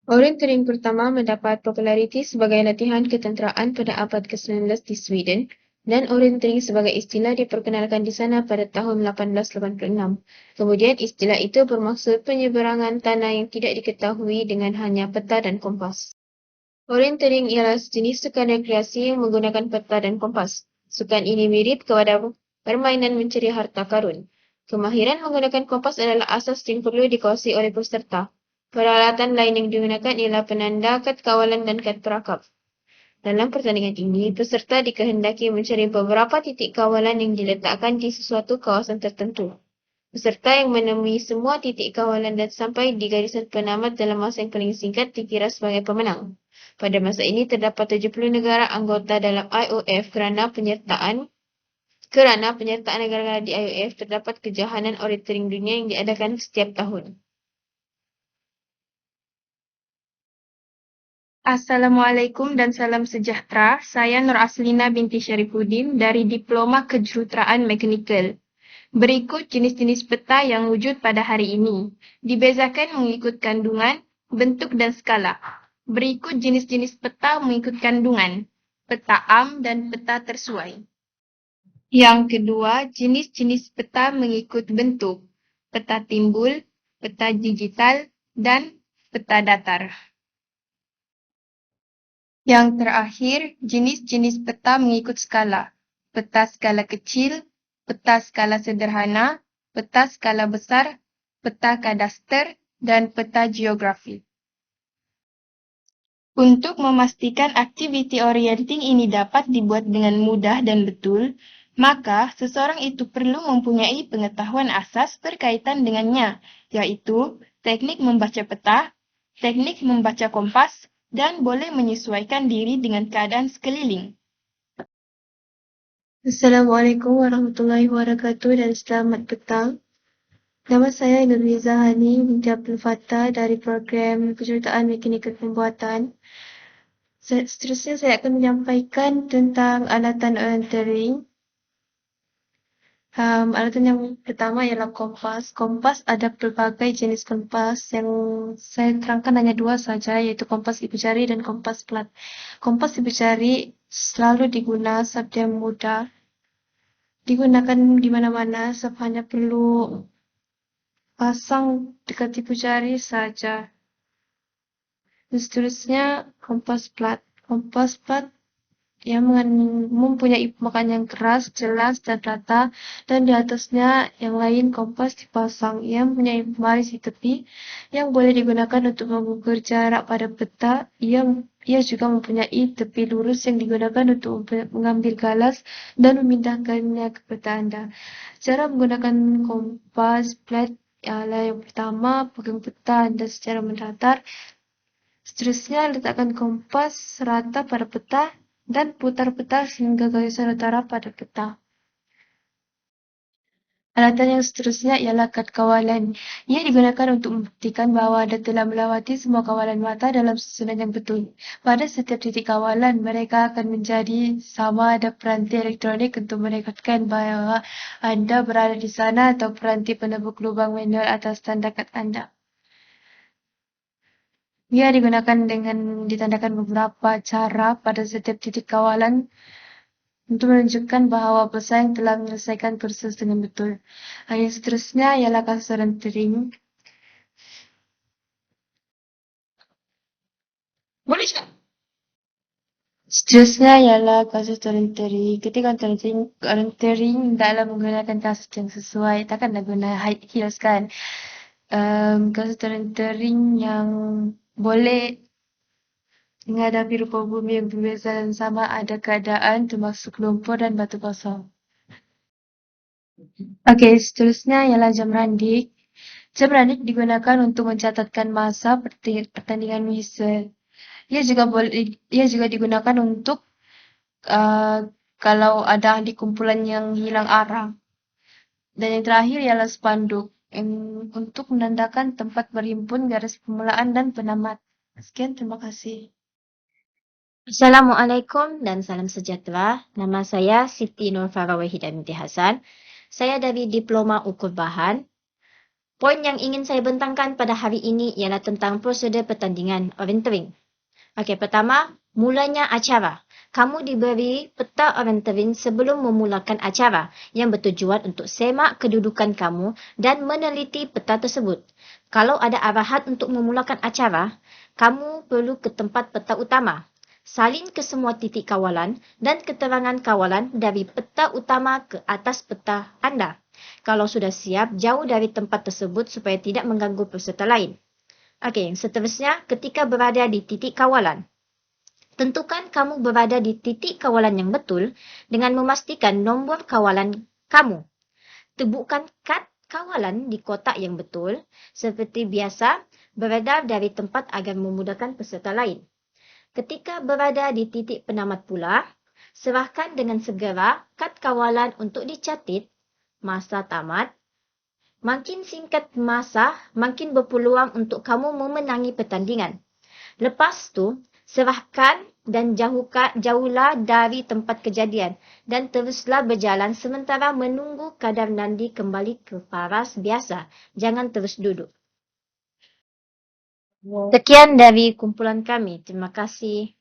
Orientering pertama mendapat populariti sebagai latihan ketenteraan pada abad ke-19 di Sweden, dan orientering sebagai istilah diperkenalkan di sana pada tahun 1886. Kemudian istilah itu bermaksud penyeberangan tanah yang tidak diketahui dengan hanya peta dan kompas. Orientering ialah jenis sukan rekreasi yang menggunakan peta dan kompas. Sukan ini mirip kepada permainan mencari harta karun. Kemahiran menggunakan kompas adalah asas yang perlu dikuasai oleh peserta. Peralatan lain yang digunakan ialah penanda, kad kawalan, dan kad perakap. Dalam pertandingan ini, peserta dikehendaki mencari beberapa titik kawalan yang diletakkan di sesuatu kawasan tertentu. Peserta yang menemui semua titik kawalan dan sampai di garisan penamat dalam masa yang paling singkat dikira sebagai pemenang. Pada masa ini, terdapat 70 negara anggota dalam IOF kerana penyertaan negara-negara di IOF terdapat kejohanan orientering dunia yang diadakan setiap tahun. Assalamualaikum dan salam sejahtera. Saya Nur Aslina binti Syarifuddin dari Diploma Kejuruteraan Mekanikal. Berikut jenis-jenis peta yang wujud pada hari ini. Dibezakan mengikut kandungan, bentuk dan skala. Berikut jenis-jenis peta mengikut kandungan, peta am dan peta tersuai. Yang kedua, jenis-jenis peta mengikut bentuk, peta timbul, peta digital, dan peta datar. Yang terakhir, jenis-jenis peta mengikut skala, peta skala kecil, peta skala sederhana, peta skala besar, peta kadaster, dan peta geografi. Untuk memastikan aktiviti orienting ini dapat dibuat dengan mudah dan betul, maka seseorang itu perlu mempunyai pengetahuan asas berkaitan dengannya, yaitu teknik membaca peta, teknik membaca kompas, dan boleh menyesuaikan diri dengan keadaan sekeliling. Assalamualaikum warahmatullahi wabarakatuh dan selamat petang. Nama saya Nurliza Hani binti Abdul Fattah dari program Kejuruteraan Mekanikal Pembuatan. Seterusnya saya akan menyampaikan tentang alatan orientering. Alatan yang pertama ialah kompas. Kompas ada pelbagai jenis kompas yang saya terangkan hanya dua saja, yaitu kompas ibu jari dan kompas plat. Kompas ibu jari selalu digunakan sabda mudah. Digunakan di mana-mana, hanya perlu pasang dekat ibu jari saja. Dan seterusnya kompas plat. Kompas plat yang mempunyai permukaan yang keras, jelas, dan rata, dan di atasnya yang lain kompas dipasang. Ia mempunyai pembaris di tepi yang boleh digunakan untuk mengukur jarak pada peta. Ia juga mempunyai tepi lurus yang digunakan untuk mengambil galas dan memindahkannya ke peta Anda. Cara menggunakan kompas plat ialah yang pertama, pegang peta Anda secara mendatar. Seterusnya, letakkan kompas rata pada peta dan putar peta sehingga garisan utara pada peta. Alatan yang seterusnya ialah kad kawalan. Ia digunakan untuk membuktikan bahawa Anda telah melewati semua kawalan mata dalam susunan yang betul. Pada setiap titik kawalan, mereka akan menjadi sama ada peranti elektronik untuk merekodkan bahawa Anda berada di sana atau peranti penebuk lubang manual atas tanda kad Anda. Ia digunakan dengan ditandakan beberapa cara pada setiap titik kawalan untuk menunjukkan bahawa pesaing telah menyelesaikan kursus dengan betul. Yang seterusnya ialah kasus orientering. Boleh tak? Seterusnya ialah kasus orientering. Ketika orientering dalam menggunakan kasus yang sesuai, takkanlah guna high heels kan? Kasus orientering yang boleh menghadapi rupa bumi yang berbeza dan sama ada keadaan termasuk lumpur dan batu kosong. Okey, seterusnya ialah jam randik. Jam randik digunakan untuk mencatatkan masa pertandingan whistle. Ia juga digunakan untuk kalau ada ahli kumpulan yang hilang arah. Dan yang terakhir ialah spanduk untuk menandakan tempat berhimpun garis permulaan dan penamat. Sekian, terima kasih. Assalamualaikum dan salam sejahtera. Nama saya Siti Nur Farah Wahidah binti Hasan. Saya dari Diploma Ukur Bahan. Poin yang ingin saya bentangkan pada hari ini ialah tentang prosedur pertandingan orienteering. Okey, pertama, mulanya acara. Kamu diberi peta orienteering sebelum memulakan acara yang bertujuan untuk semak kedudukan kamu dan meneliti peta tersebut. Kalau ada arahan untuk memulakan acara, kamu perlu ke tempat peta utama. Salin ke semua titik kawalan dan keterangan kawalan dari peta utama ke atas peta anda. Kalau sudah siap, jauh dari tempat tersebut supaya tidak mengganggu peserta lain. Okey, seterusnya, ketika berada di titik kawalan, tentukan kamu berada di titik kawalan yang betul dengan memastikan nombor kawalan kamu. Tebukan kad kawalan di kotak yang betul, seperti biasa, beredar dari tempat agar memudahkan peserta lain. Ketika berada di titik penamat pula, serahkan dengan segera kad kawalan untuk dicatat masa tamat. Makin singkat masa, makin berpeluang untuk kamu memenangi pertandingan. Lepas tu, serahkan dan jauhlah dari tempat kejadian dan teruslah berjalan sementara menunggu kadar nadi kembali ke paras biasa. Jangan terus duduk. Sekian dari kumpulan kami. Terima kasih.